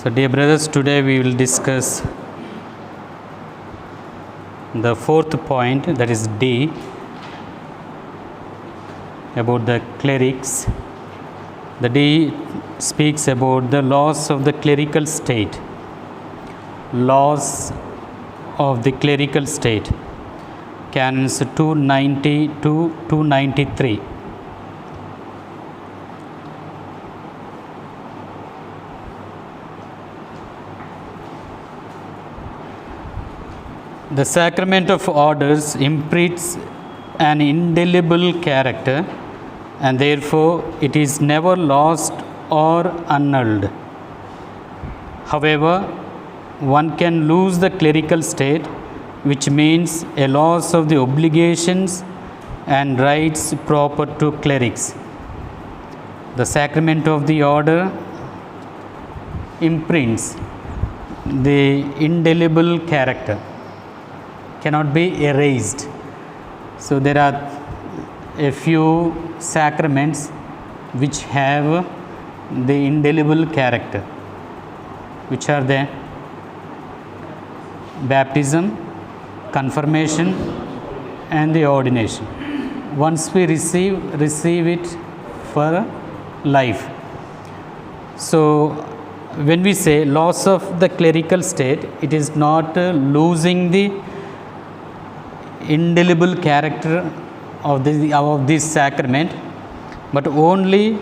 So, dear brothers, today we will discuss the fourth point, that is D, about the clerics. The D speaks about the laws of the clerical state. Laws of the clerical state. Canons 290 to 293. The sacrament of orders imprints an indelible character, and therefore it is never lost or annulled. However, one can lose the clerical state, which means a loss of the obligations and rights proper to clerics. The sacrament of the order imprints the indelible character, cannot be erased. So there are a few sacraments which have the indelible character. Which are they? Baptism, confirmation, and the ordination. Once we receive it for life. So when we say loss of the clerical state, it is not losing the indelible character of this sacrament, but only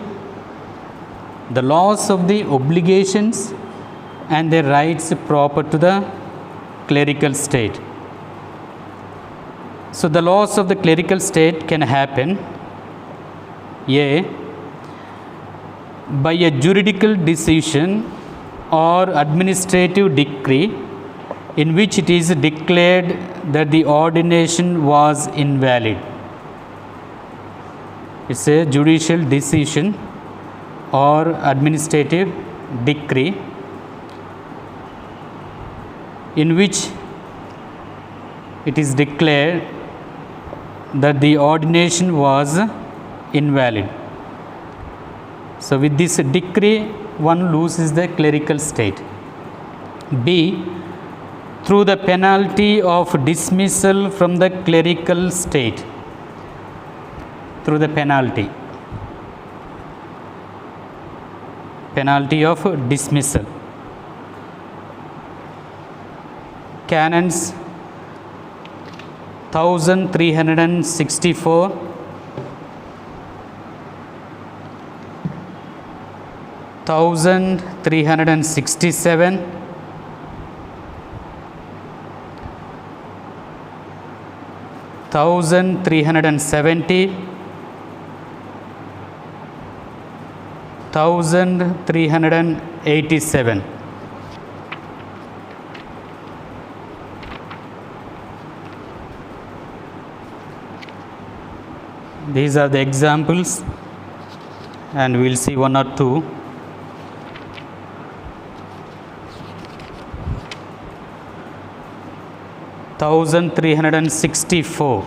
the loss of the obligations and the rights proper to the clerical state. So the loss of the clerical state can happen A, by a juridical decision or administrative decree in which it is declared that the ordination was invalid. It's a judicial decision or administrative decree in which it is declared that the ordination was invalid. So with this decree, one loses the clerical state. B, through the penalty of dismissal from the clerical state. Through the penalty of dismissal. Canons 1364, 1367, 1370, 1387. These are the examples, and we will see one or two. Thousand 1364.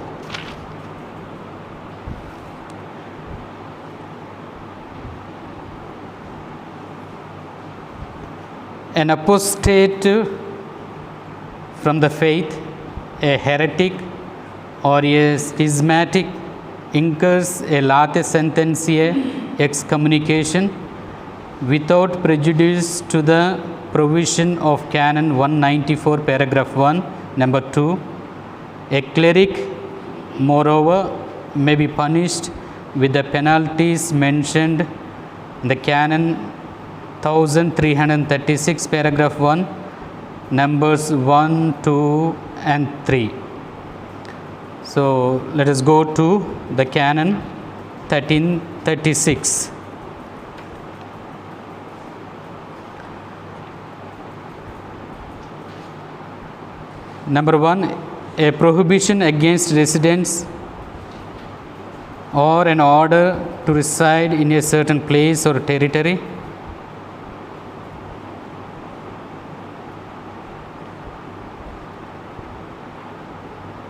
An apostate from the faith, a heretic or a schismatic, incurs a late sententiae excommunication without prejudice to the provision of Canon 194, paragraph 1, number 2. A cleric, moreover, may be punished with the penalties mentioned in the Canon 1336, paragraph 1, numbers 1, 2, and 3. So let us go to the Canon 1336. Number 1, a prohibition against residence or an order to reside in a certain place or territory.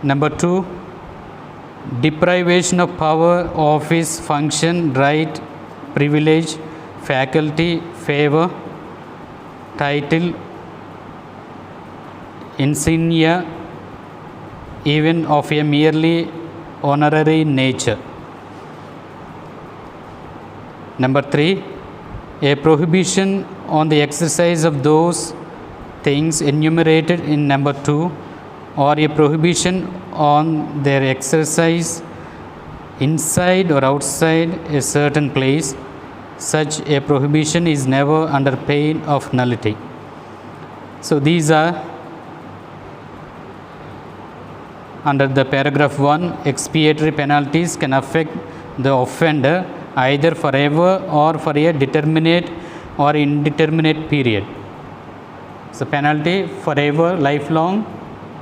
Number 2, deprivation of power, office, function, right, privilege, faculty, favor. title, insignia, even of a merely honorary nature. Number 3, a prohibition on the exercise of those things enumerated in number 2, or a prohibition on their exercise inside or outside a certain place. Such a prohibition is never under pain of nullity. So these are under the paragraph 1. Expiatory penalties can affect the offender either forever or for a determinate or indeterminate period. So penalty forever, lifelong,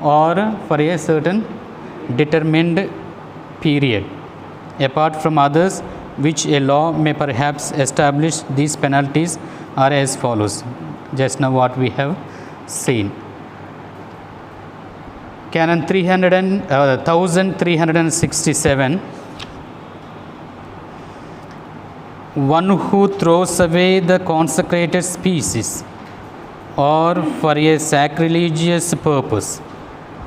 or for a certain determined period. Apart from others which a law may perhaps establish, these penalties are as follows. Just now what we have seen. Canon 1367. One who throws away the consecrated species or for a sacrilegious purpose,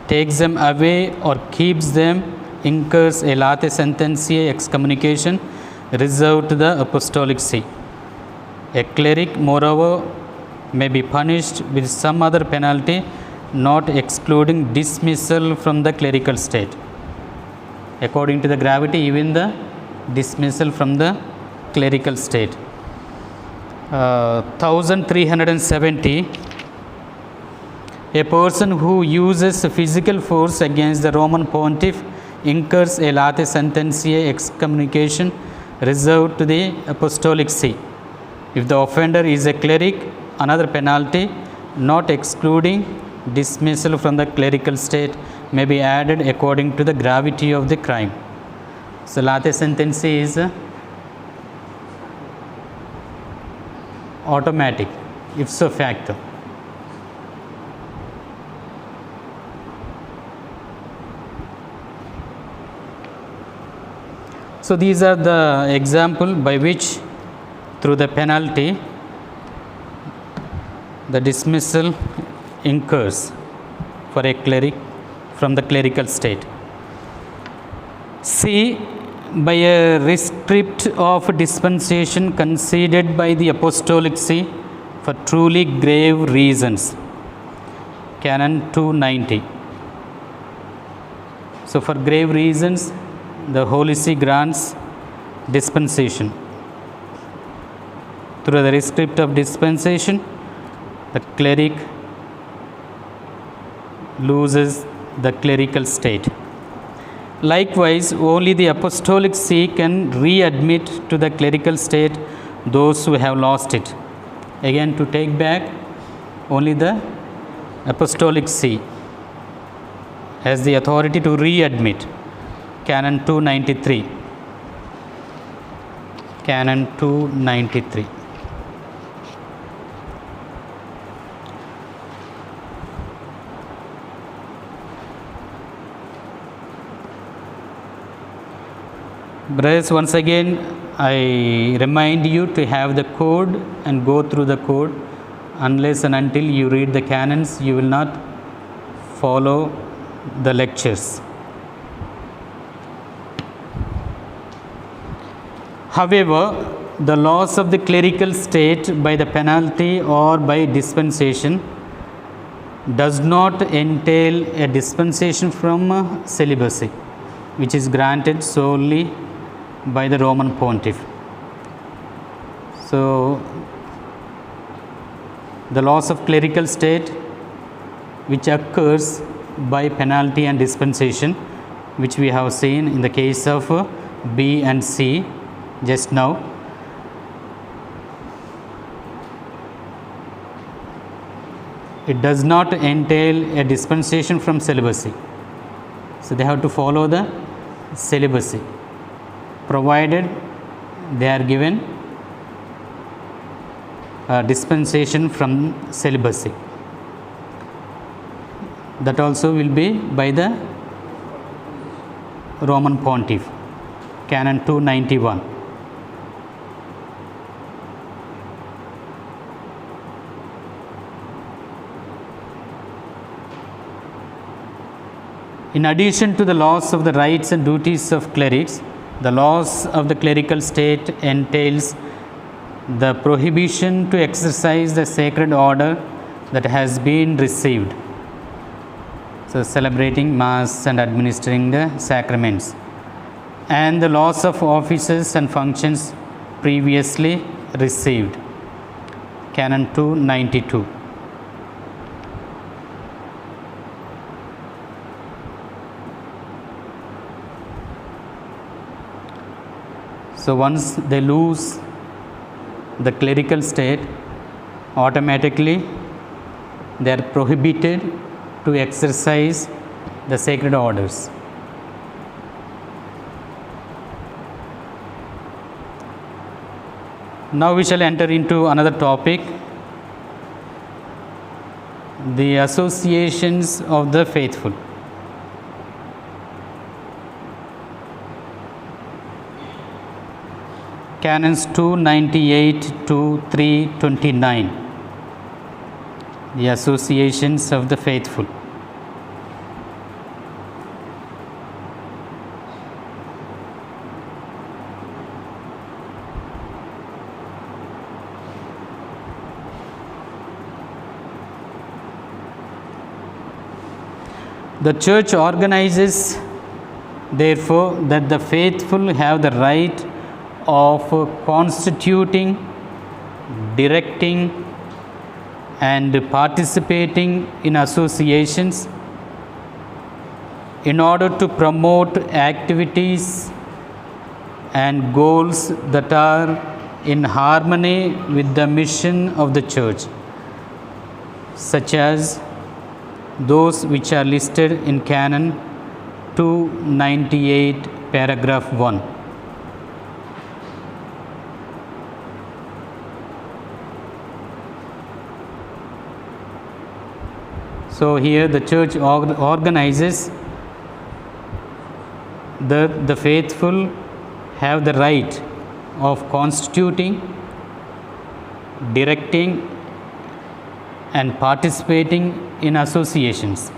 takes them away or keeps them, incurs a late sententiae excommunication reserved to the apostolic see. A cleric, moreover, may be punished with some other penalty, not excluding dismissal from the clerical state. According to the gravity, even the dismissal from the clerical state. 1370. A person who uses physical force against the Roman pontiff incurs a late sententiae excommunication reserved to the apostolic see. If the offender is a cleric, another penalty, not excluding dismissal from the clerical state, may be added according to the gravity of the crime. So late sententiae is automatic, ipso facto. So these are the example by which through the penalty the dismissal incurs for a cleric from the clerical state. C. By a rescript of dispensation conceded by the apostolic see for truly grave reasons. Canon 290. So for grave reasons, the Holy See grants dispensation. Through the rescript of dispensation, the cleric loses the clerical state. Likewise, only the apostolic see can readmit to the clerical state those who have lost it. Again, to take back, only the apostolic see has the authority to readmit. Canon 293. Canon 293. Brothers, once again, I remind you to have the code and go through the code. Unless and until you read the canons, you will not follow the lectures. However, the loss of the clerical state by the penalty or by dispensation does not entail a dispensation from celibacy, which is granted solely by the Roman pontiff. So, the loss of clerical state which occurs by penalty and dispensation, which we have seen in the case of B and C just now, it does not entail a dispensation from celibacy. So they have to follow the celibacy, provided they are given dispensation from celibacy. That also will be by the Roman pontiff. Canon 291. In addition to the laws of the rights and duties of clerics, the laws of the clerical state entails the prohibition to exercise the sacred order that has been received. So, celebrating Mass and administering the sacraments, and the laws of offices and functions previously received. Canon 292. So, once they lose the clerical state, automatically they are prohibited to exercise the sacred orders. Now we shall enter into another topic, the associations of the faithful. Canons 298 to 329, the associations of the faithful. The Church organizes, therefore, that the faithful have the right of constituting, directing, and participating in associations in order to promote activities and goals that are in harmony with the mission of the Church, such as those which are listed in Canon 298, paragraph 1. So, here the Church organizes that the faithful have the right of constituting, directing, and participating in associations.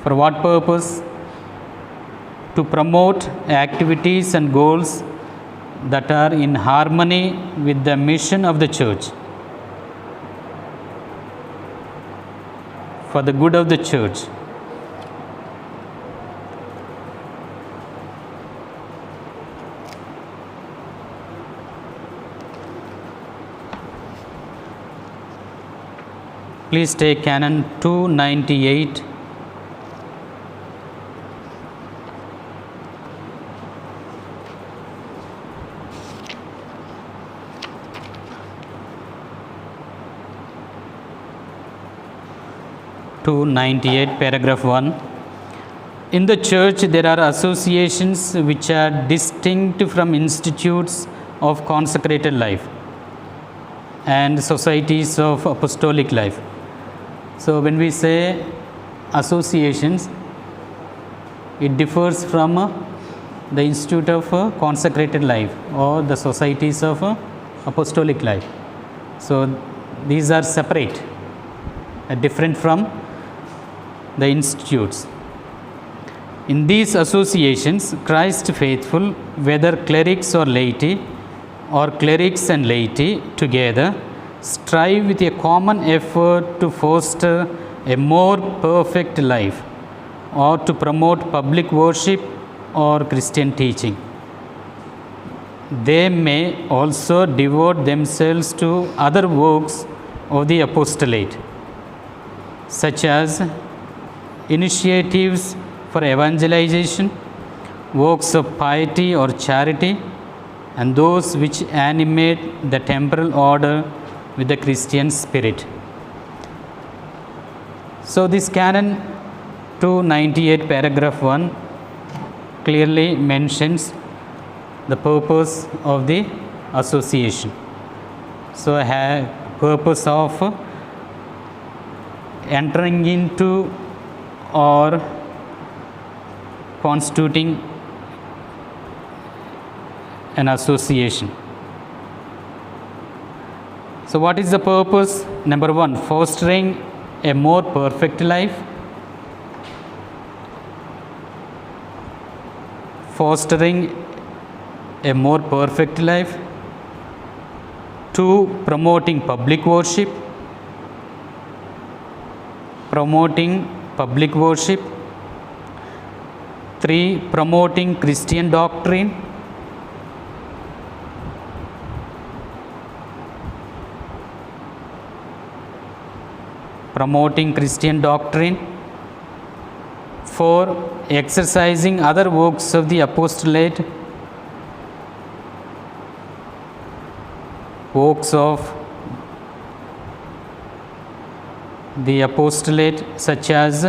For what purpose? To promote activities and goals that are in harmony with the mission of the Church, for the good of the Church. Please take Canon 298. Paragraph 1. In the Church, there are associations which are distinct from institutes of consecrated life and societies of apostolic life. So, when we say associations, it differs from the institute of consecrated life or the societies of apostolic life. So, these are separate, different from the institutes. In these associations, Christ faithful, whether clerics or laity, or clerics and laity together, strive with a common effort to foster a more perfect life or to promote public worship or Christian teaching. They may also devote themselves to other works of the apostolate, such as initiatives for evangelization, works of piety or charity, and those which animate the temporal order with the Christian spirit. So, this Canon 298, paragraph 1 clearly mentions the purpose of the association. So, purpose of entering into or constituting an association. So, what is the purpose? Number 1, fostering a more perfect life. fostering a more perfect life. 2. Promoting public worship. Promoting public worship. 3. Promoting Christian doctrine. Promoting Christian doctrine. 4. Exercising other works of the apostolate. Works of the apostolate, such as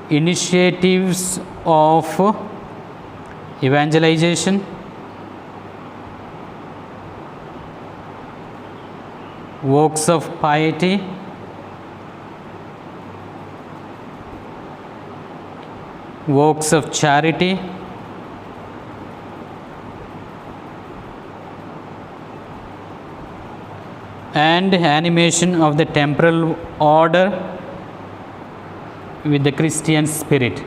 initiatives of evangelization, works of piety, works of charity, and animation of the temporal order with the Christian spirit.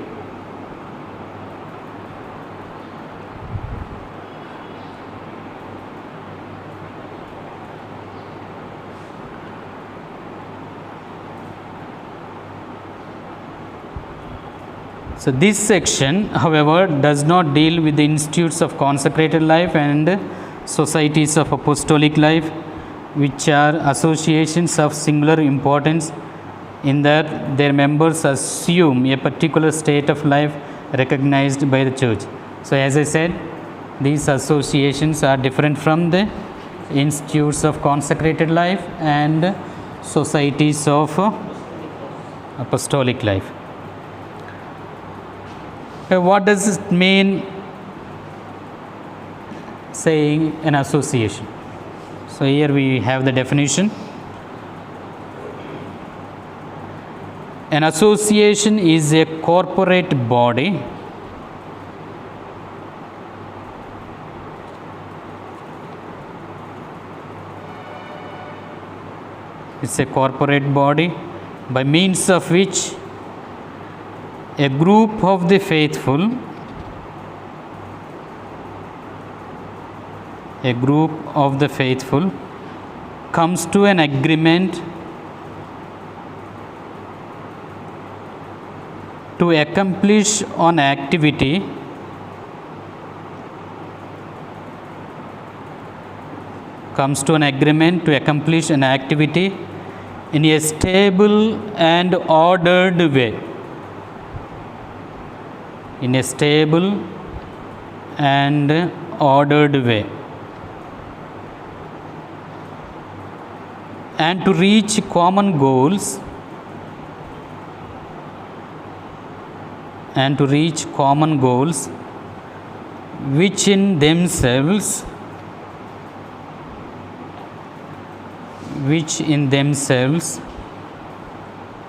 So this section, however, does not deal with the institutes of consecrated life and societies of apostolic life, which are associations of singular importance in that their members assume a particular state of life recognized by the church. So as I said, these associations are different from the institutes of consecrated life and societies of apostolic life. What does it mean saying an association? So here we have the definition. An association is a corporate body by means of which a group of the faithful comes to an agreement to accomplish an activity in a stable and ordered way. And to reach common goals which in themselves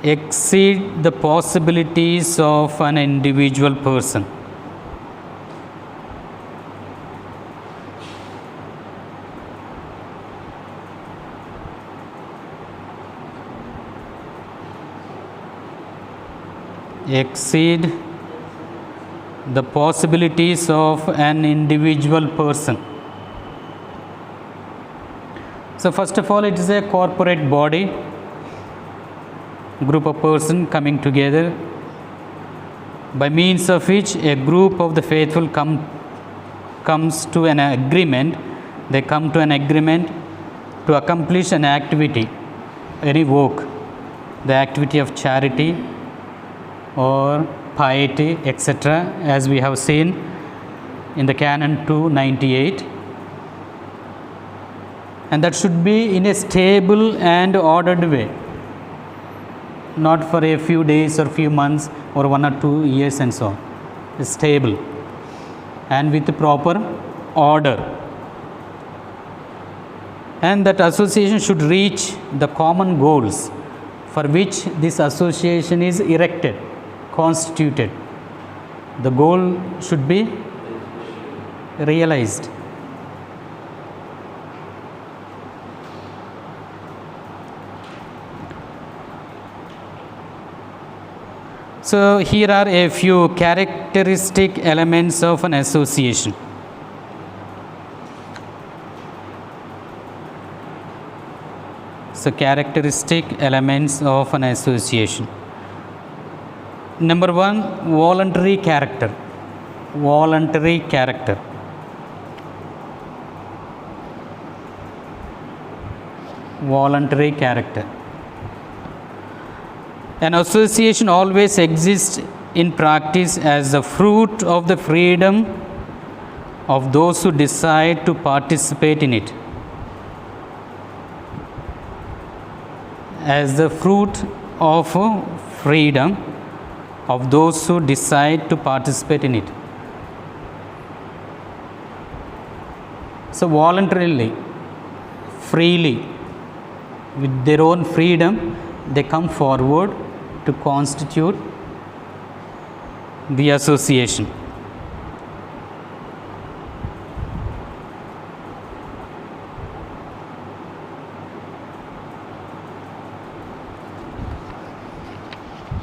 exceed the possibilities of an individual person. Exceed the possibilities of an individual person. So first of all, it is a corporate body, group of persons coming together, by means of which a group of the faithful comes to an agreement. They come to an agreement to accomplish an activity, any work, the activity of charity or piety, etc., as we have seen in the Canon 298. And that should be in a stable and ordered way, not for a few days or few months or 1 or 2 years and so on. Stable and with proper order. And that association should reach the common goals for which this association is erected, constituted. The goal should be realized. So here are a few characteristic elements of an association. So characteristic elements of an association. Number one, voluntary character. Voluntary character. Voluntary character. An association always exists in practice as the fruit of the freedom of those who decide to participate in it. As the fruit of freedom of those who decide to participate in it. So voluntarily, freely, with their own freedom, they come forward to constitute the association.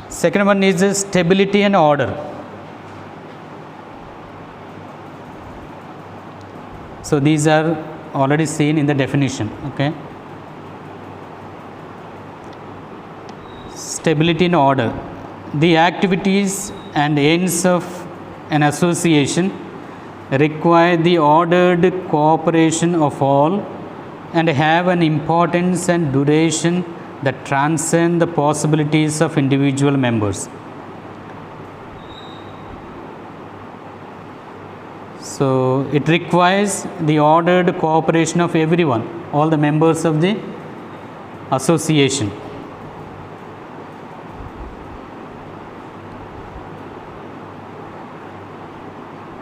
Second one is stability and order. So these are already seen in the definition. Okay. Stability and order. The activities and ends of an association require the ordered cooperation of all and have an importance and duration that transcend the possibilities of individual members. So it requires the ordered cooperation of everyone, all the members of the association.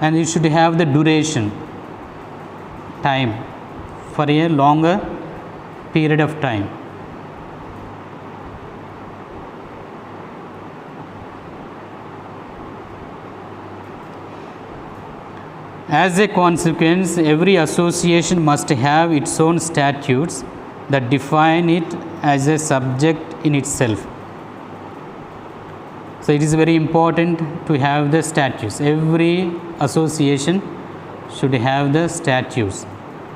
And you should have the duration, time, for a longer period of time. As a consequence, every association must have its own statutes that define it as a subject in itself. So it is very important to have the statutes. Every association should have the statutes.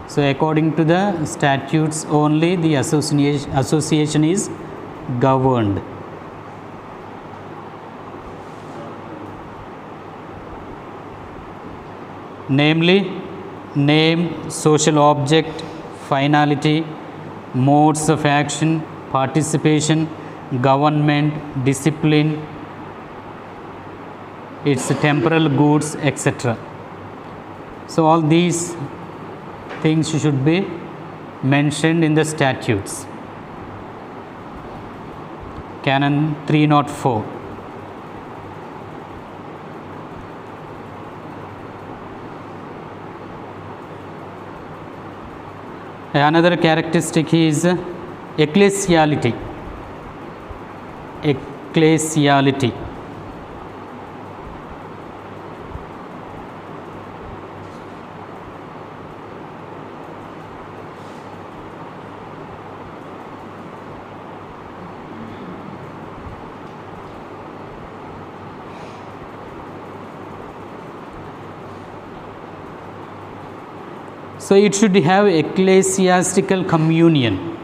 So according to the statutes only, the association is governed. Namely, name, social object, finality, modes of action, participation, government, discipline, its temporal goods, etc. So all these things should be mentioned in the statutes. Canon 304. Another characteristic is ecclesiality. Ecclesiality. So it should have ecclesiastical communion.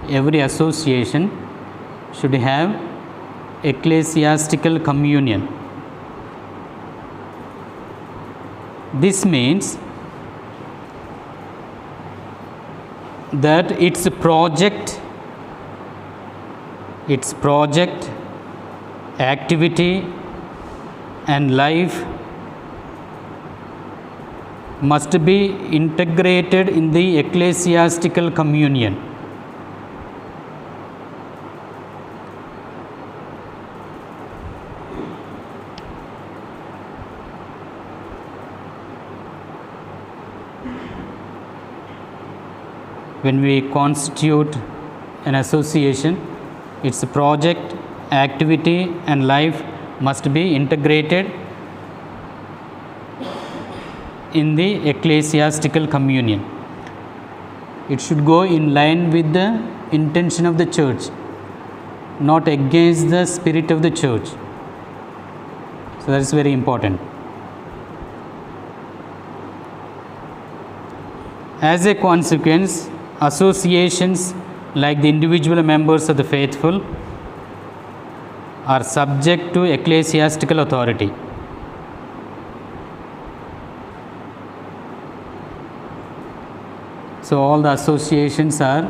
Every association should have ecclesiastical communion. This means that its project, activity, and life must be integrated in the ecclesiastical communion. When we constitute an association, its project, activity, and life must be integrated in the ecclesiastical communion. It should go in line with the intention of the church, not against the spirit of the church. So that is very important. As a consequence, associations like the individual members of the faithful are subject to ecclesiastical authority. So all the associations are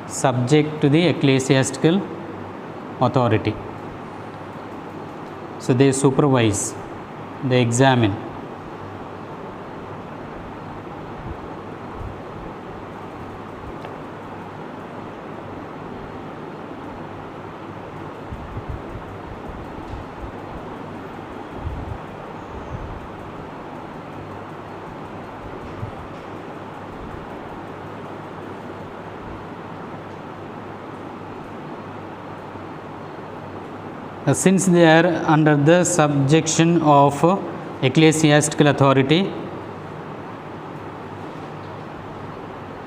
subject to the ecclesiastical authority. So they supervise, they examine. Since they are under the subjection of ecclesiastical authority,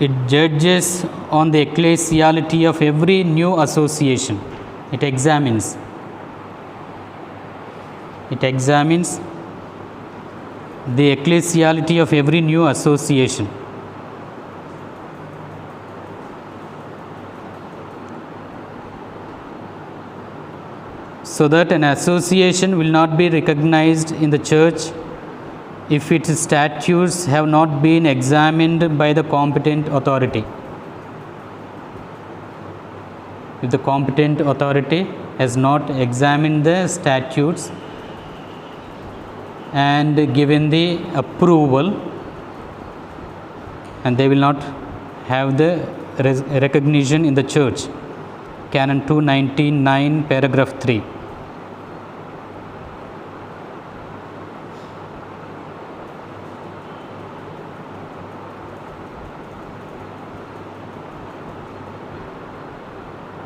it judges on the ecclesiality of every new association. It examines. It examines the ecclesiality of every new association. So that an association will not be recognized in the church if its statutes have not been examined by the competent authority. If the competent authority has not examined the statutes and given the approval, and they will not have the recognition in the church. Canon 299, paragraph 3.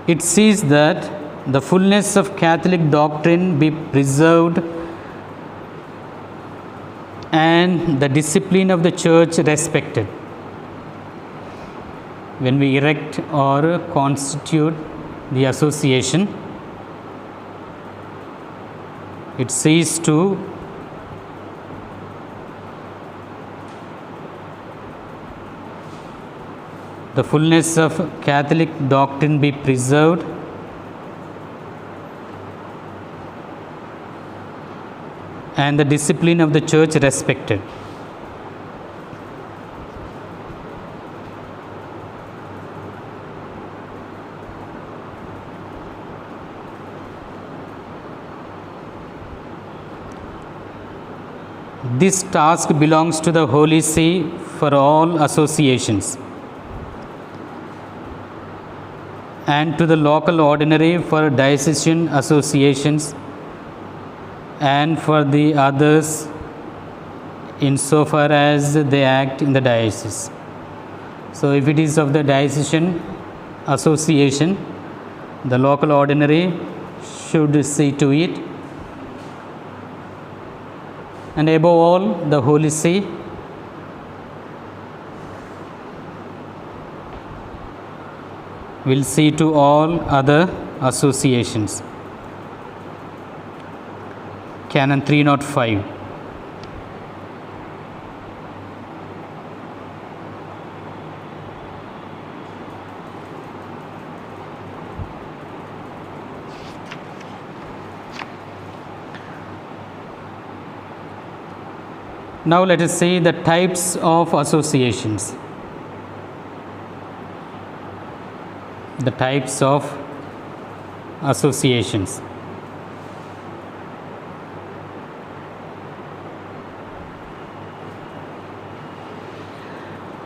It sees that the fullness of Catholic doctrine be preserved and the discipline of the church respected. When we erect or constitute the association, it sees to the fullness of Catholic doctrine be preserved and the discipline of the church respected. This task belongs to the Holy See for all associations, and to the local ordinary for diocesan associations, and for the others insofar as they act in the diocese. So if it is of the diocesan association, the local ordinary should see to it, and above all, the Holy See will see to all other associations. Canon 305. Now let us see the types of associations. The types of associations.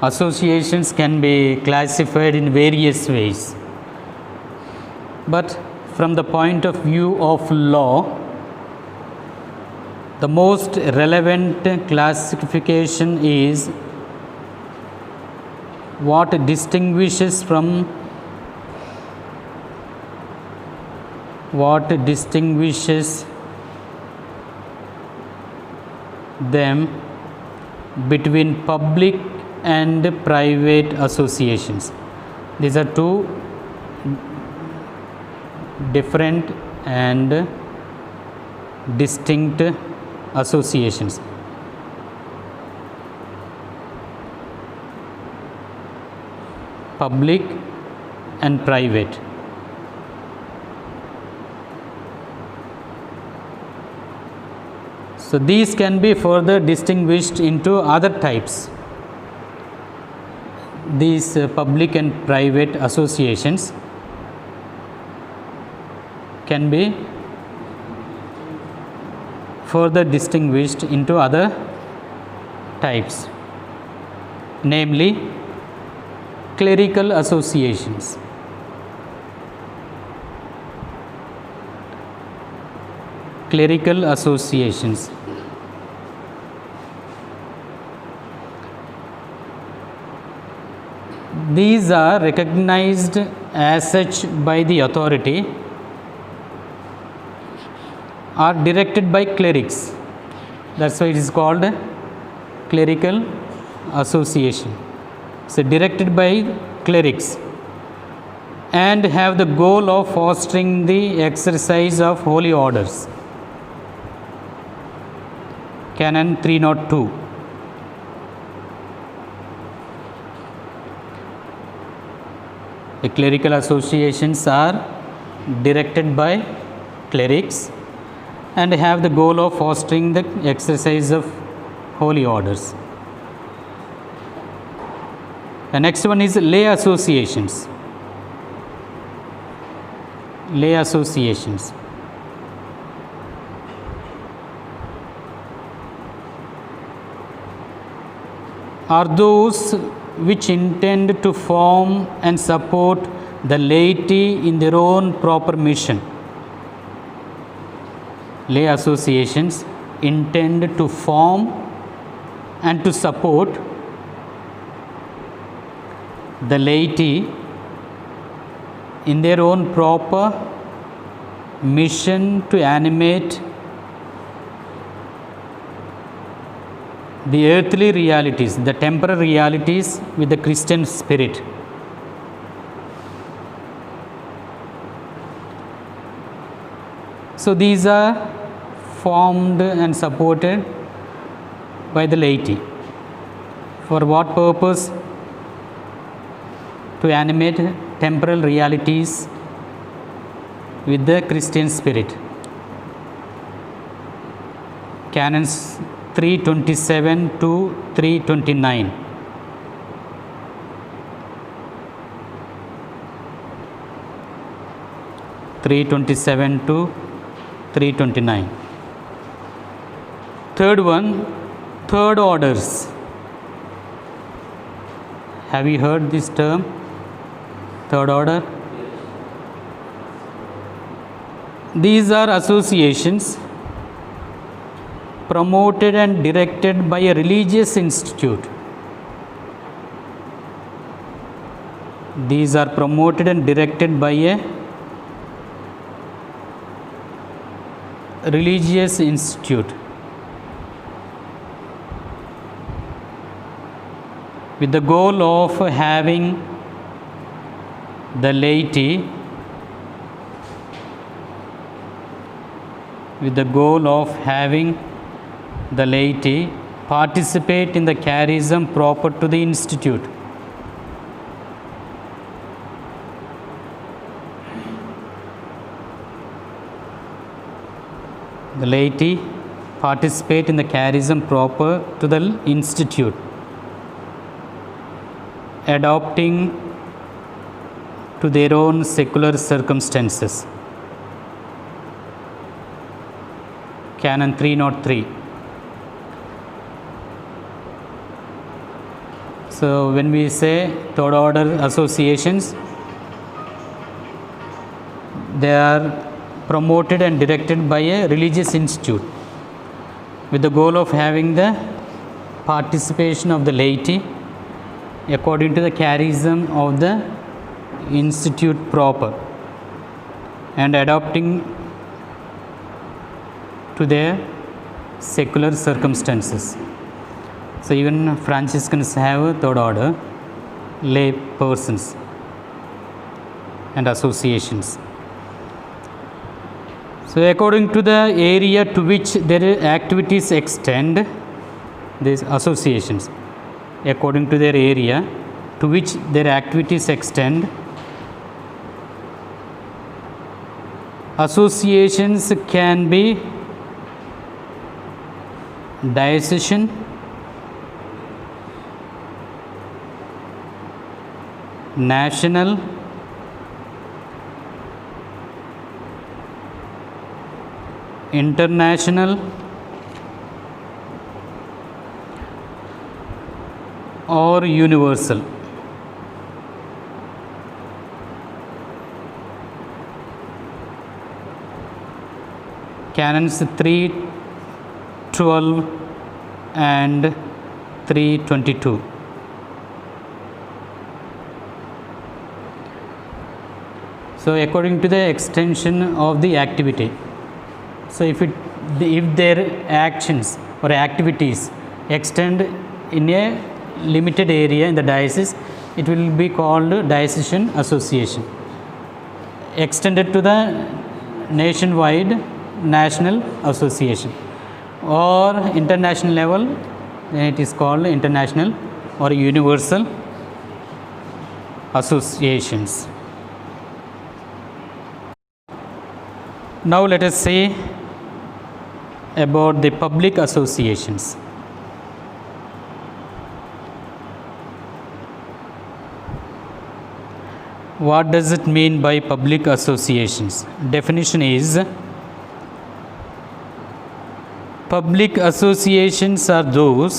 Associations can be classified in various ways, but from the point of view of law, the most relevant classification is what distinguishes them between public and private associations. These are two different and distinct associations. Public and private. So these can be further distinguished into other types. These public and private associations can be further distinguished into other types, namely clerical associations. Clerical associations. These are recognized as such by the authority, are directed by clerics. That's why it is called clerical association. So directed by clerics and have the goal of fostering the exercise of holy orders. Canon 302. The clerical associations are directed by clerics and have the goal of fostering the exercise of holy orders. The next one is lay associations. Lay associations. Are those which intend to form and support the laity in their own proper mission. Lay associations intend to form and to support the laity in their own proper mission to animate the earthly realities, the temporal realities with the Christian spirit. So these are formed and supported by the laity. For what purpose? To animate temporal realities with the Christian spirit. Canons 327 to 329. To 329. Third one, third orders. Have you heard this term? Third order. These are associations promoted and directed by a religious institute. These are promoted and directed by a religious institute with the goal of having the laity participate in the charism proper to the institute. The laity participate in the charism proper to the institute, adopting to their own secular circumstances. Canon 303. So when we say third order associations, they are promoted and directed by a religious institute with the goal of having the participation of the laity according to the charism of the institute proper and adopting to their secular circumstances. So even Franciscans have a third order, lay persons and associations. So according to the area to which their activities extend, these associations, according to their area to which their activities extend, associations can be diocesan, national, international, or universal. Canons 3:12 and 3:22. So according to the extension of the activity, so if their actions or activities extend in a limited area in the diocese, it will be called diocesan association. Extended to the nationwide, national association, or international level, then it is called international or universal associations. Now let us say about the public associations. What does it mean by public associations? Definition is: public associations are those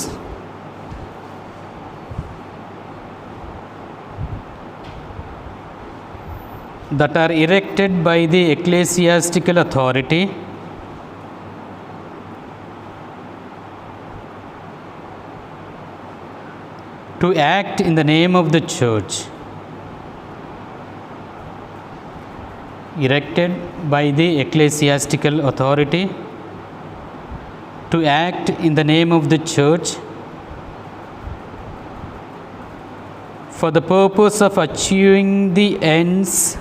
that are erected by the ecclesiastical authority to act in the name of the church. Erected by the ecclesiastical authority to act in the name of the church for the purpose of achieving the ends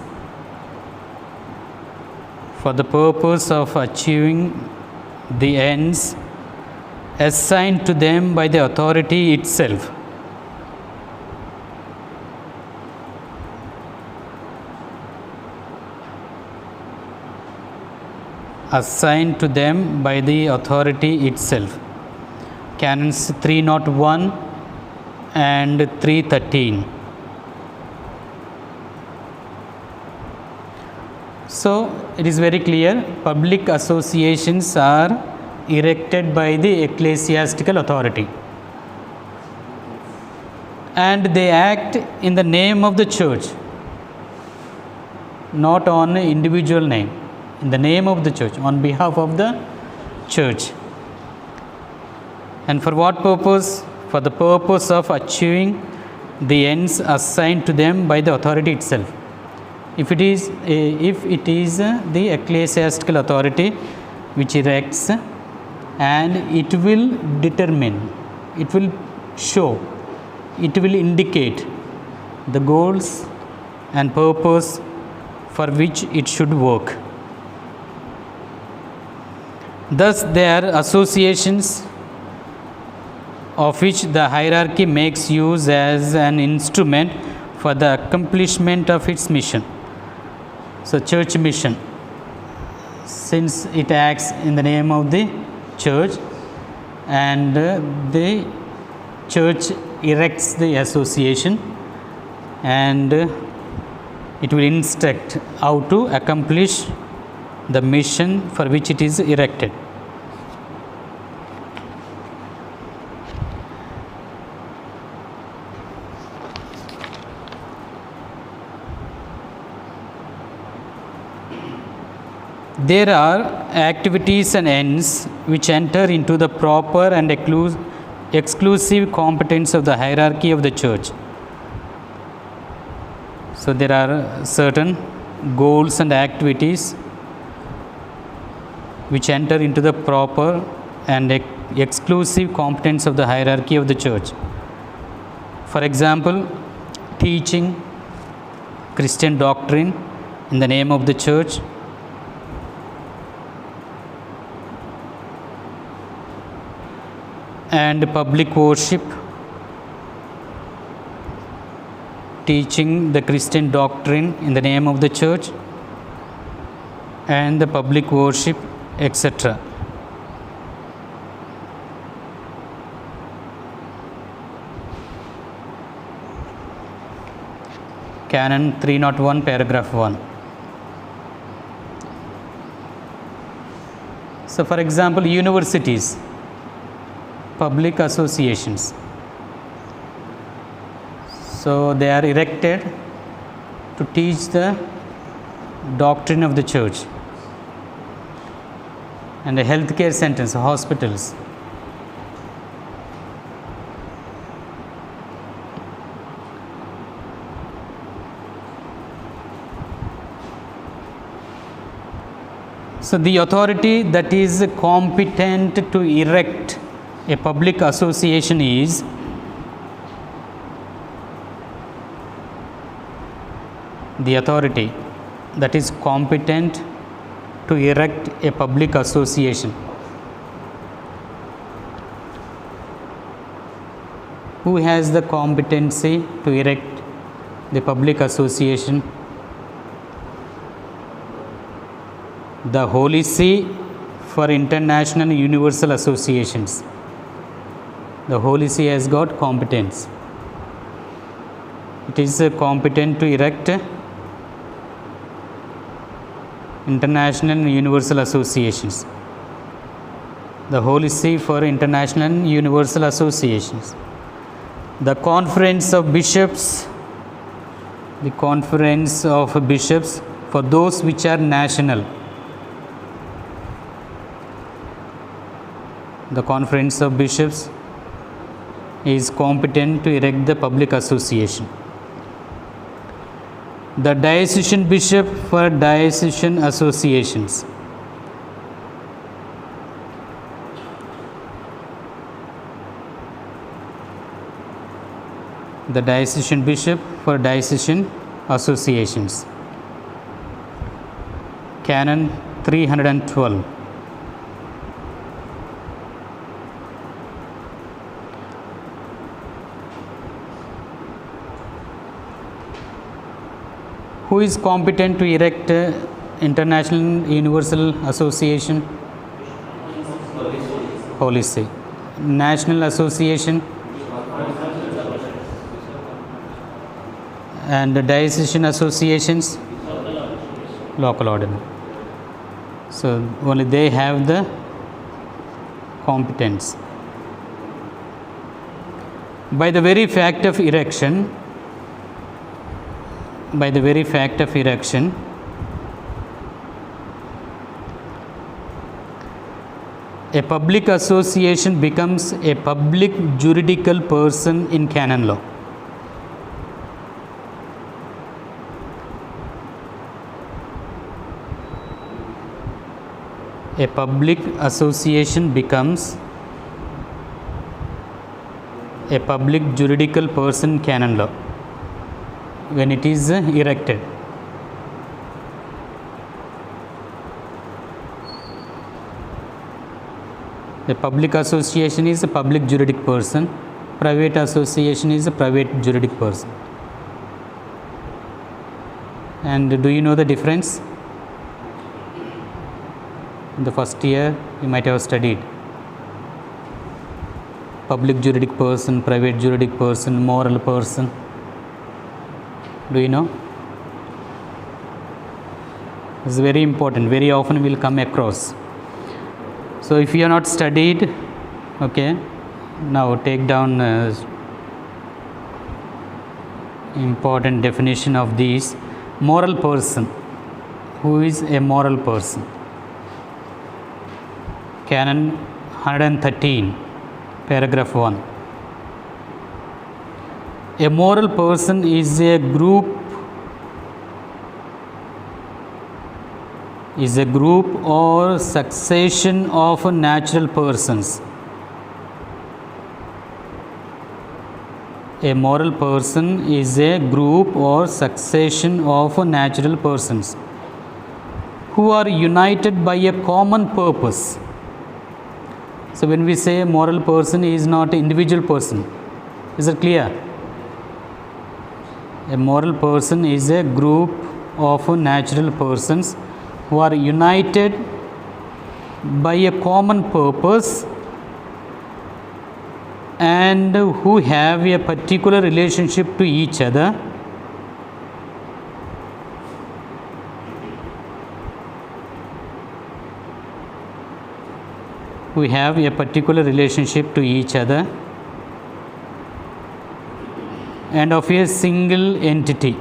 assigned to them by the authority itself. Assigned to them by the authority itself. Canons 301 and 313. So it is very clear, public associations are erected by the ecclesiastical authority and they act in the name of the church, not on an individual name, in the name of the church, on behalf of the church. And for what purpose? For the purpose of achieving the ends assigned to them by the authority itself. If it is the ecclesiastical authority which erects, and it will determine, it will show, it will indicate the goals and purpose for which it should work. Thus, they are associations of which the hierarchy makes use as an instrument for the accomplishment of its mission. So, church mission, since it acts in the name of the church, and the church erects the association, and it will instruct how to accomplish the mission for which it is erected. There are activities and ends which enter into the proper and exclusive competence of the hierarchy of the church. So there are certain goals and activities which enter into the proper and exclusive competence of the hierarchy of the church. For example, teaching Christian doctrine in the name of the church, and public worship, teaching the Christian doctrine in the name of the church, and the public worship, etc. Canon 301, paragraph 1. So, for example, universities, public associations. So, they are erected to teach the doctrine of the church. And the healthcare centers, hospitals. So, the authority that is competent to erect a public association is the authority that is competent to erect a public association. Who has the competency to erect the public association? The Holy See for International Universal Associations. The Holy See has got competence. It is competent to erect international and universal associations. The Holy See for International and Universal Associations. The Conference of Bishops. The Conference of Bishops for those which are national. The Conference of Bishops is competent to erect the public association. The Diocesan Bishop for diocesan associations. The Diocesan Bishop for diocesan associations. Canon 312. Who is competent to erect International Universal Association? Holy See. National Association and the diocesan associations, local ordinance. So only they have the competence. By the very fact of erection, a public association becomes a public juridical person in canon law. A public association becomes a public juridical person in canon law when it is erected. A public association is a public juridic person, private association is a private juridic person. And do you know the difference? In the first year you might have studied public juridic person, private juridic person, moral person. Do you know? It's very important, very often we will come across. So if you have not studied, okay, now take down important definition of these. Moral person. Who is a moral person? Canon 113, paragraph 1. A moral person is a group or succession of natural persons. A moral person is a group or succession of natural persons who are united by a common purpose So when we say moral person, he is not an individual person. Is it clear? A moral person is a group of natural persons who are united by a common purpose and who have a particular relationship to each other. We have a particular relationship to each other and of a single entity.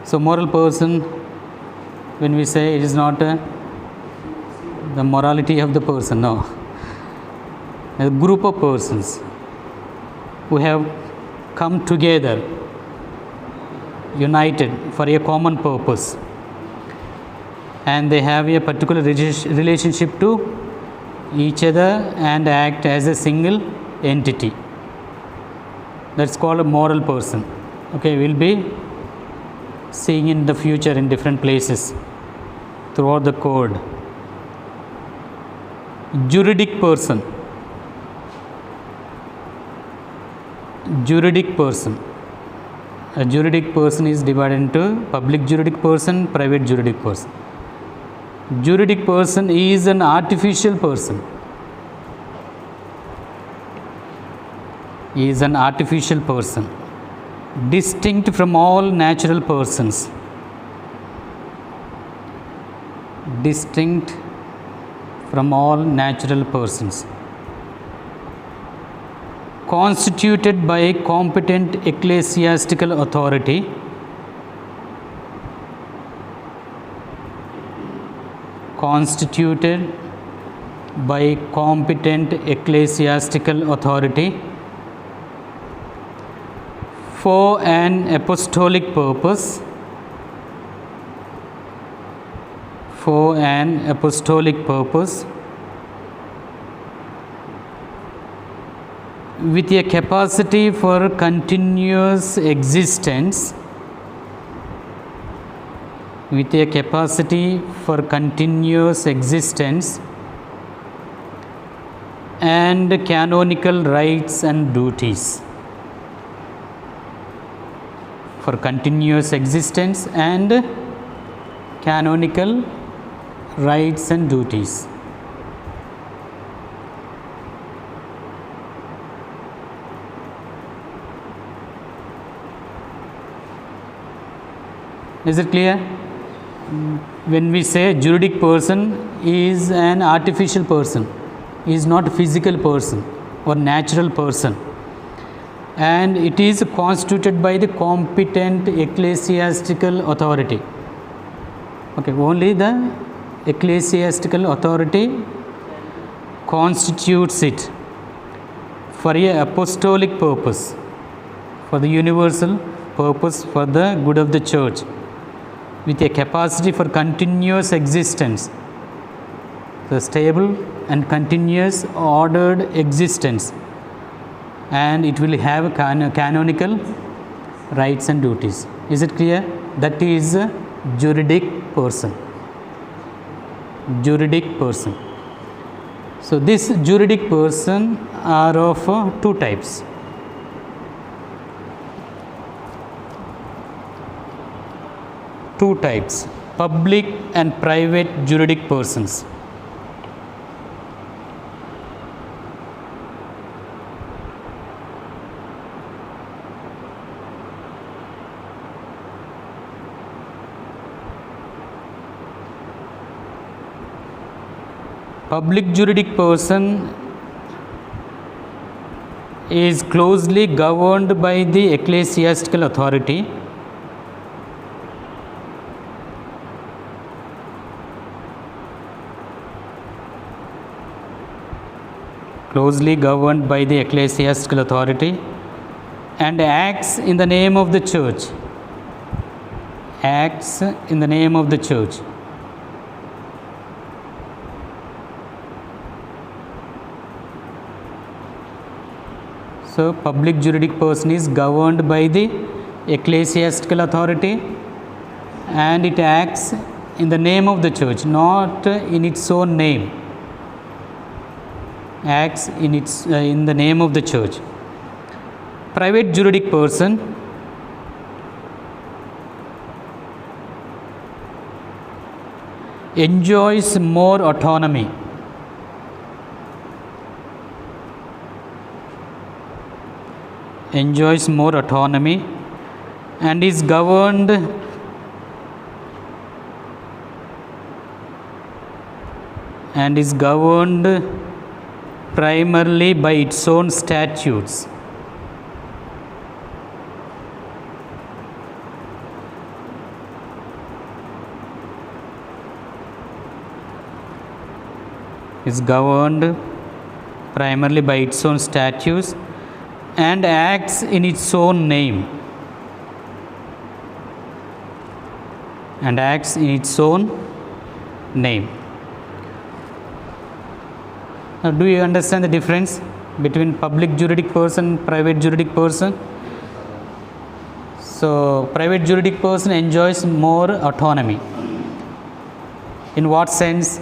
So moral person, when we say, it is not the morality of the person, no. A group of persons who have come together, united for a common purpose, and they have a particular relationship to each other and act as a single entity. That's called a moral person. Okay, we'll be seeing in the future in different places throughout the code. Juridic person. Juridic person. A juridic person is divided into public juridic person, private juridic person. Juridic person is an artificial person. He is an artificial person, distinct from all natural persons. Distinct from all natural persons. Constituted by a competent ecclesiastical authority. Constituted by a competent ecclesiastical authority for an apostolic purpose. For an apostolic purpose. With a capacity for continuous existence. With a capacity for continuous existence and canonical rights and duties. For continuous existence and canonical rights and duties. Is it clear? When we say juridic person is an artificial person, is not a physical person or natural person, and it is constituted by the competent ecclesiastical authority. Okay, only the ecclesiastical authority constitutes it for a apostolic purpose, for the universal purpose, for the good of the church, with a capacity for continuous existence, the stable and continuous ordered existence, and it will have canonical rights and duties. Is it clear? That is a juridic person. Juridic person. So this juridic person are of two types. Two types: public and private juridic persons. Public juridic person is closely governed by the ecclesiastical authority. Closely governed by the ecclesiastical authority and acts in the name of the church. Acts in the name of the church. So public juridic person is governed by the ecclesiastical authority, and it acts in the name of the church, not in its own name. Acts in the name of the church. Private juridic person enjoys more autonomy. Enjoys more autonomy and is governed primarily by its own statutes. Is governed primarily by its own statutes and acts in its own name. And acts in its own name. Now, do you understand the difference between public juridic person and private juridic person? So, private juridic person enjoys more autonomy. In what sense?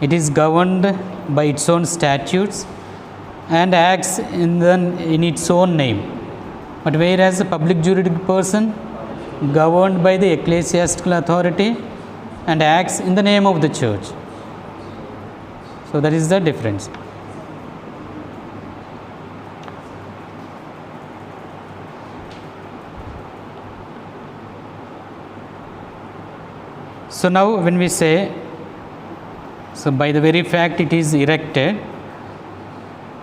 It is governed by its own statutes and acts in its own name. But whereas a public juridic person governed by the ecclesiastical authority and acts in the name of the church. So that is the difference. So now when we say, so by the very fact it is erected,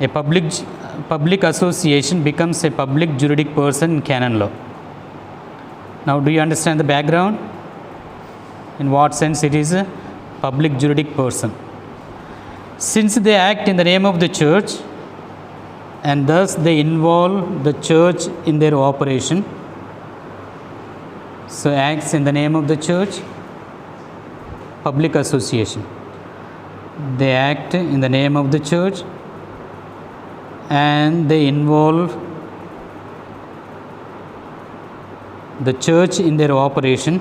a public association becomes a public juridic person in canon law. Now do you understand the background? In what sense it is a public juridic person? Since they act in the name of the church and thus they involve the church in their operation, so acts in the name of the church, public association. They act in the name of the church and they involve the church in their operation.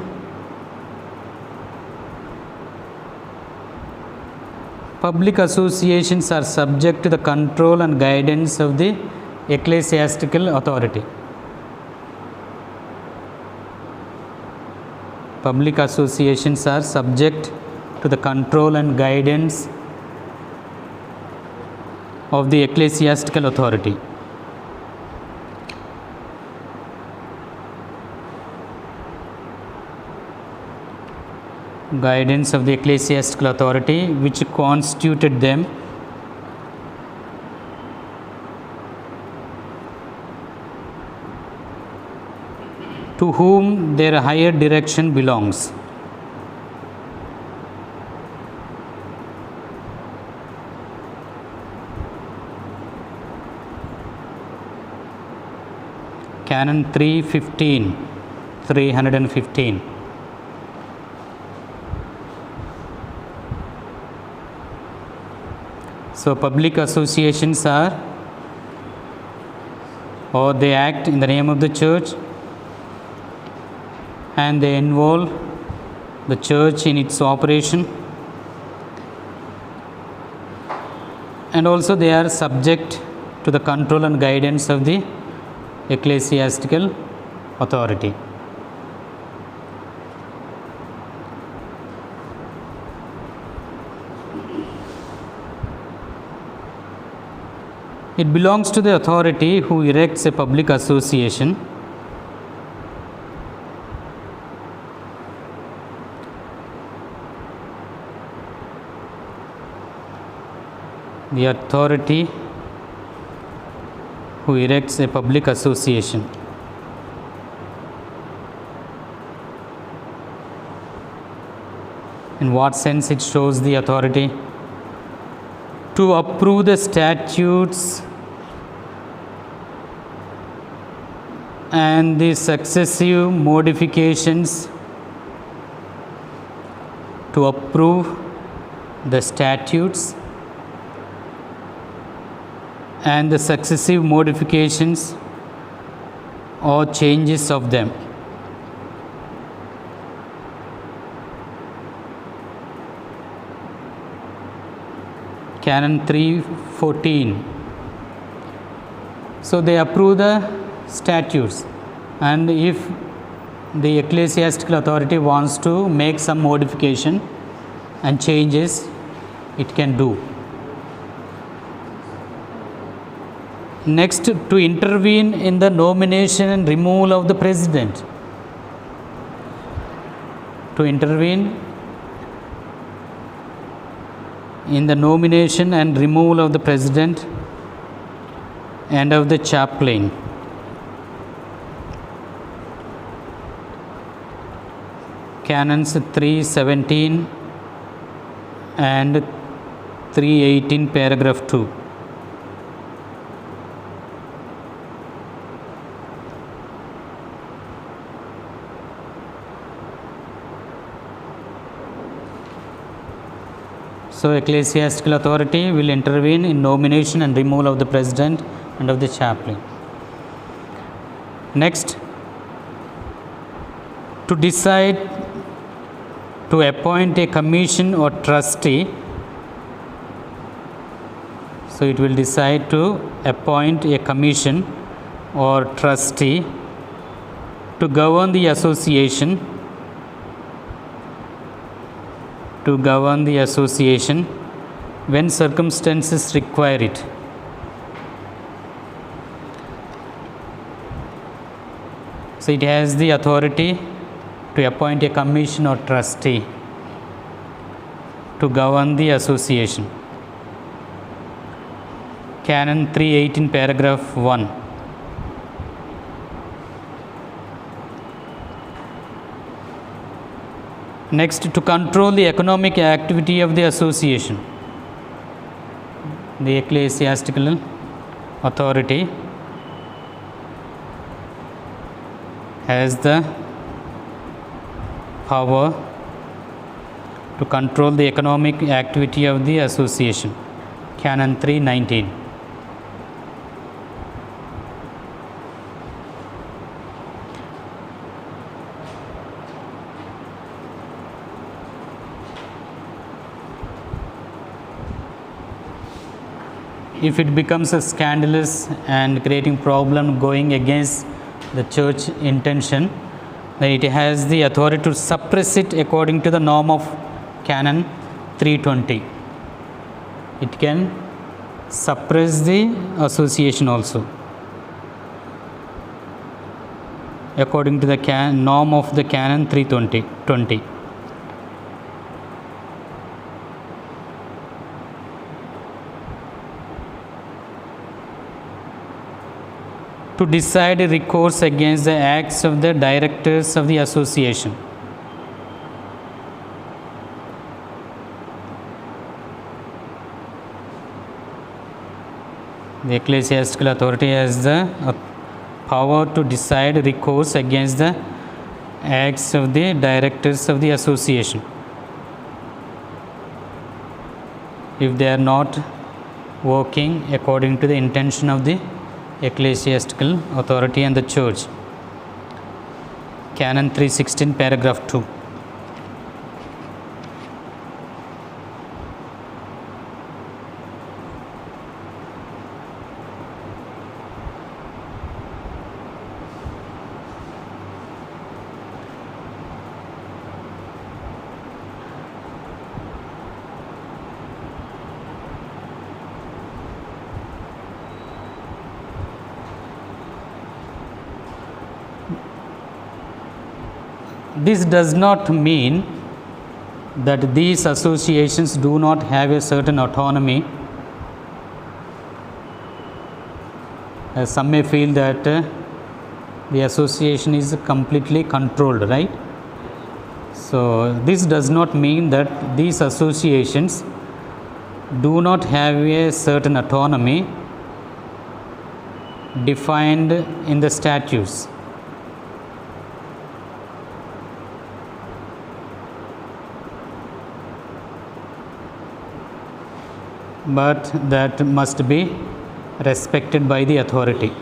Public associations are subject to the control and guidance of the ecclesiastical authority. Public associations are subject to the control and guidance of the ecclesiastical authority. Guidance of the ecclesiastical authority which constituted them to whom their higher direction belongs. Canon 315. So public associations are, or they act in the name of the church and they involve the church in its operation, and also they are subject to the control and guidance of the ecclesiastical authority. It belongs to the authority who erects a public association the authority who erects a public association. In what sense it shows the authority? To approve the statutes and the successive modifications, to approve the statutes and the successive modifications or changes of them. Canon 3:14. So they approve the statutes, and if the ecclesiastical authority wants to make some modification and changes, it can do. Next, to intervene in the nomination and removal of the president. To intervene in the nomination and removal of the president and of the chaplain. Canons 3:17 and 3:18, paragraph 2. So ecclesiastical authority will intervene in nomination and removal of the president and of the chaplain. Next, to decide to appoint a commission or trustee. So it will decide to appoint a commission or trustee to govern the association, when circumstances require it. So it has the authority to appoint a commission or trustee to govern the association. Canon 3:18, paragraph 1. Next, to control the economic activity of the association. The ecclesiastical authority has the power to control the economic activity of the association. Canon 3:19. If it becomes a scandalous and creating problem going against the church intention, then it has the authority to suppress it according to the norm of Canon 3:20. It can suppress the association also according to the norm of the Canon 3:20. To decide a recourse against the acts of the directors of the association. The ecclesiastical authority has the power to decide recourse against the acts of the directors of the association if they are not working according to the intention of the ecclesiastical authority and the church. Canon 3:16, paragraph 2. This does not mean that these associations do not have a certain autonomy. Some may feel that the association is completely controlled, right? So this does not mean that these associations do not have a certain autonomy defined in the statutes. But that must be respected by the authority.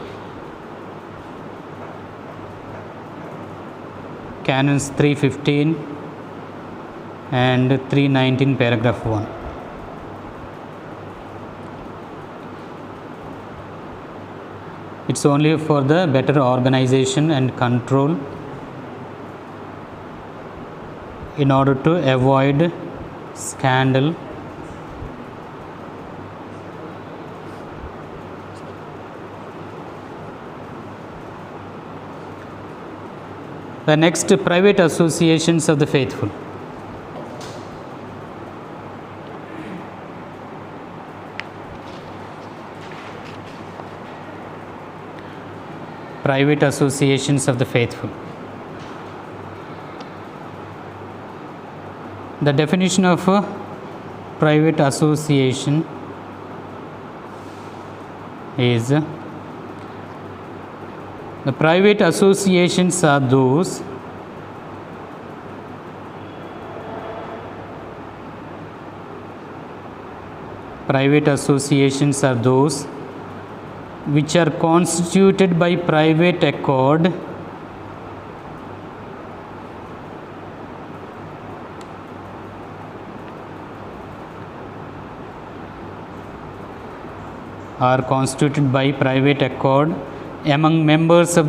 Canons 315 and 319 paragraph 1. It's only for the better organization and control in order to avoid scandal The next, private associations of the faithful. Private associations of the faithful. The definition of a private association is the private associations are those which are constituted by private accord among members of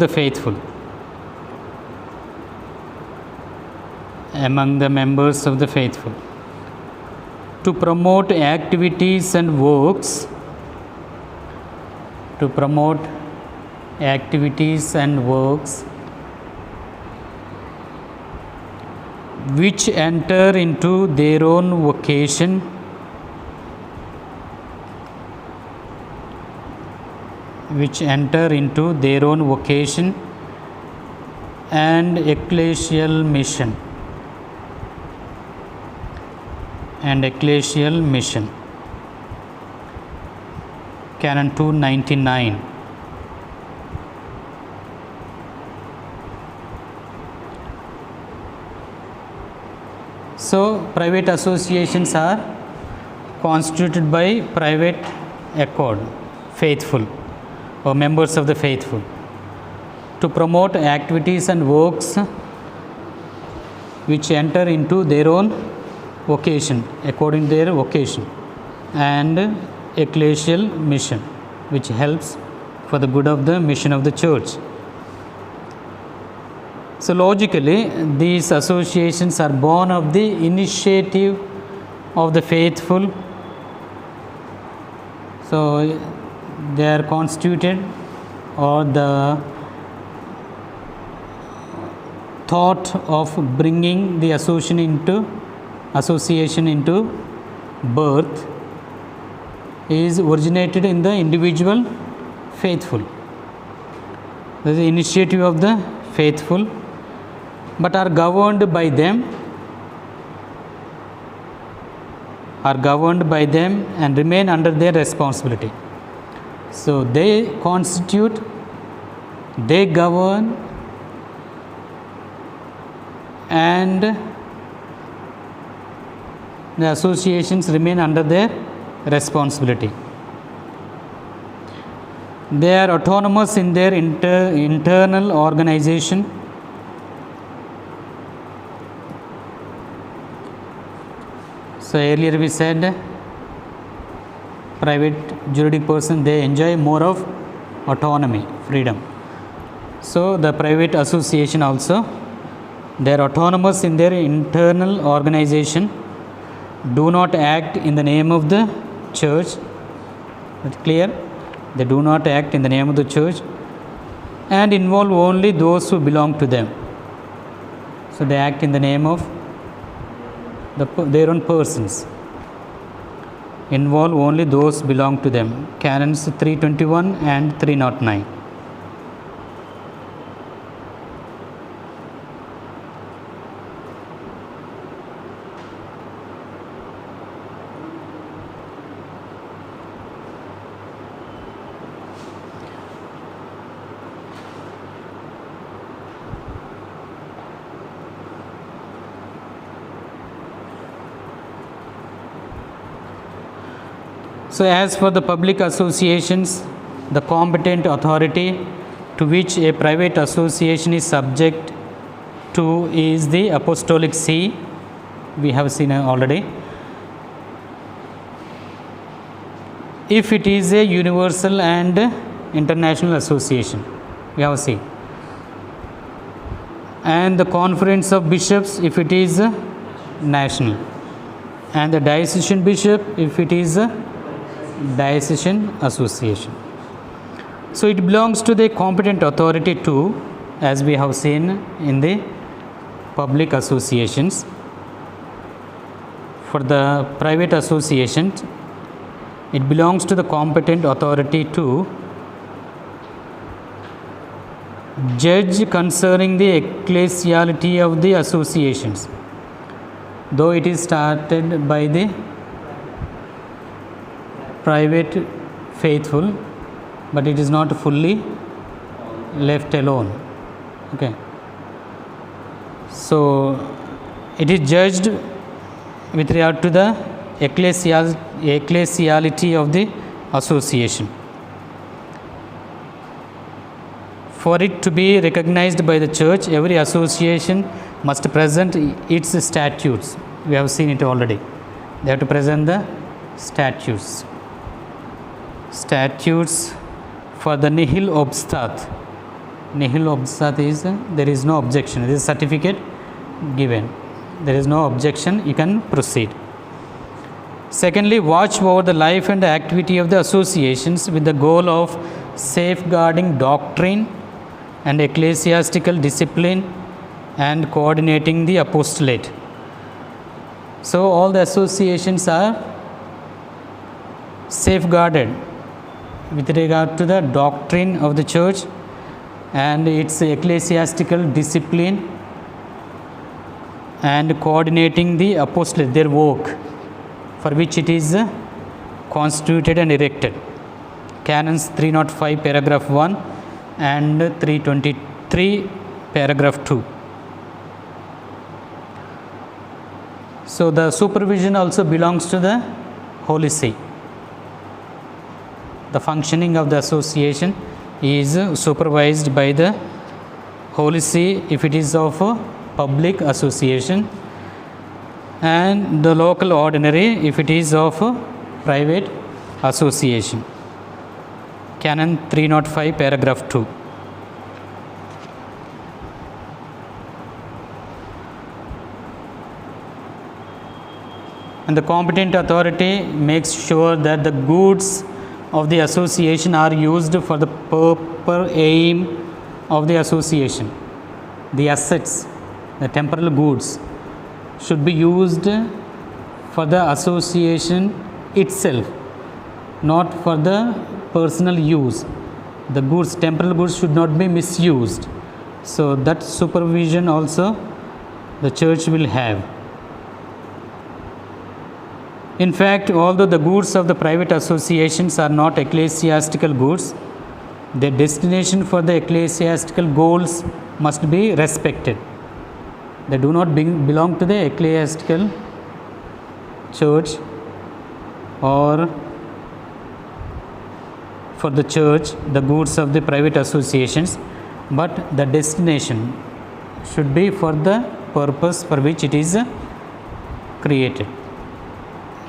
the faithful. To promote activities and works which enter into their own vocation and ecclesial mission. Canon 299. So, private associations are constituted by private accord, faithful or members of the faithful, to promote activities and works which enter into their own vocation, according to their vocation, and ecclesial mission, which helps for the good of the mission of the church. So logically, these associations are born of the initiative of the faithful. So they are constituted, or the thought of bringing the association into birth is originated in the individual faithful. This is the initiative of the faithful, but are governed by them and remain under their responsibility. So they constitute, they govern, and the associations remain under their responsibility. They are autonomous in their internal organization. So earlier we said private juridic person, they enjoy more of autonomy, freedom. So the private association also, they are autonomous in their internal organization, do not act in the name of the church. That's clear? They do not act in the name of the church and involve only those who belong to them. So they act in the name of their own persons. Involve only those belong to them. Canons 321 and 309. So as for the public associations, the competent authority to which a private association is subject to is the Apostolic See. We have seen already. If it is a universal and international association, we have seen. And the Conference of Bishops if it is national, and the diocesan bishop if it is a diocesan association. So it belongs to the competent authority too, as we have seen in the public associations. For the private associations, it belongs to the competent authority to judge concerning the ecclesiality of the associations, though it is started by the private faithful, but it is not fully left alone. Okay. So it is judged with regard to the ecclesiality of the association. For it to be recognized by the church, every association must present its statutes. We have seen it already. They have to present the statutes. Statutes for the nihil obstat. Nihil obstat is there is no objection. There is a certificate given. There is no objection. You can proceed. Secondly, watch over the life and the activity of the associations with the goal of safeguarding doctrine and ecclesiastical discipline and coordinating the apostolate. So all the associations are safeguarded with regard to the doctrine of the church and its ecclesiastical discipline and coordinating the apostolate, their work for which it is constituted and erected. Canons 305 paragraph 1 and 323 paragraph 2. So the supervision also belongs to the Holy See. The functioning of the association is supervised by the Holy See if it is of a public association, and the local ordinary if it is of a private association. Canon 305 paragraph 2. And the competent authority makes sure that the goods of the association are used for the proper aim of the association. The assets, the temporal goods, should be used for the association itself, not for the personal use. The goods, temporal goods, should not be misused. So that supervision also the church will have. In fact, although the goods of the private associations are not ecclesiastical goods, their destination for the ecclesiastical goals must be respected. They do not belong to the ecclesiastical church or for the church, the goods of the private associations, but the destination should be for the purpose for which it is created.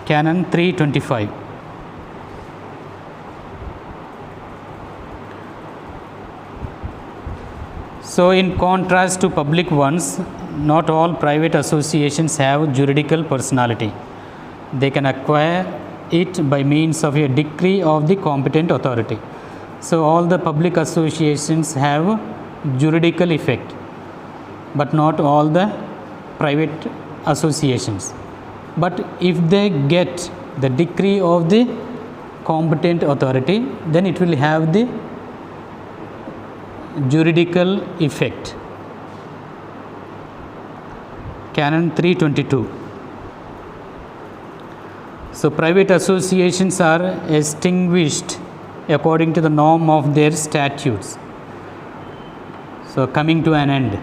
Canon 325. So in contrast to public ones, not all private associations have juridical personality. They can acquire it by means of a decree of the competent authority. So all the public associations have juridical effect, but not all the private associations. But if they get the decree of the competent authority, then it will have the juridical effect. Canon 322. So private associations are extinguished according to the norm of their statutes. So coming to an end.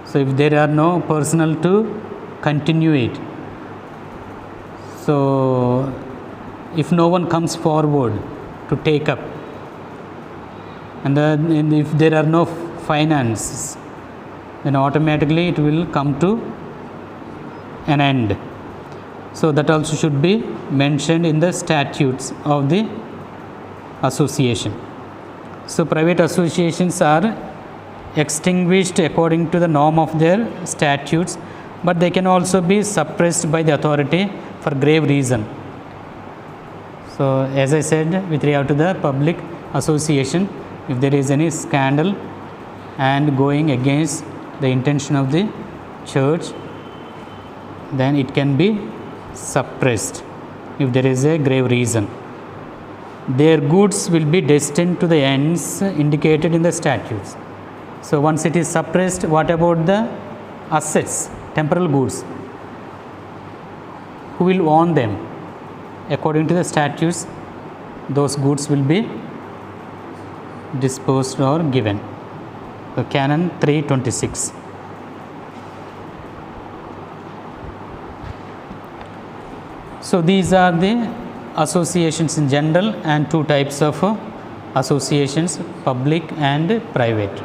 So if there are no personnel to continue it, so if no one comes forward to take up and if there are no finances, then automatically it will come to an end. So that also should be mentioned in the statutes of the association. So private associations are extinguished according to the norm of their statutes, but they can also be suppressed by the authority for grave reason. So as I said, with regard to the public association, if there is any scandal and going against the intention of the church, then it can be suppressed if there is a grave reason. Their goods will be destined to the ends indicated in the statutes. So once it is suppressed, what about the assets, temporal goods? Who will own them? According to the statutes, those goods will be disposed or given. So Canon 326. So these are the associations in general and two types of associations, public and private.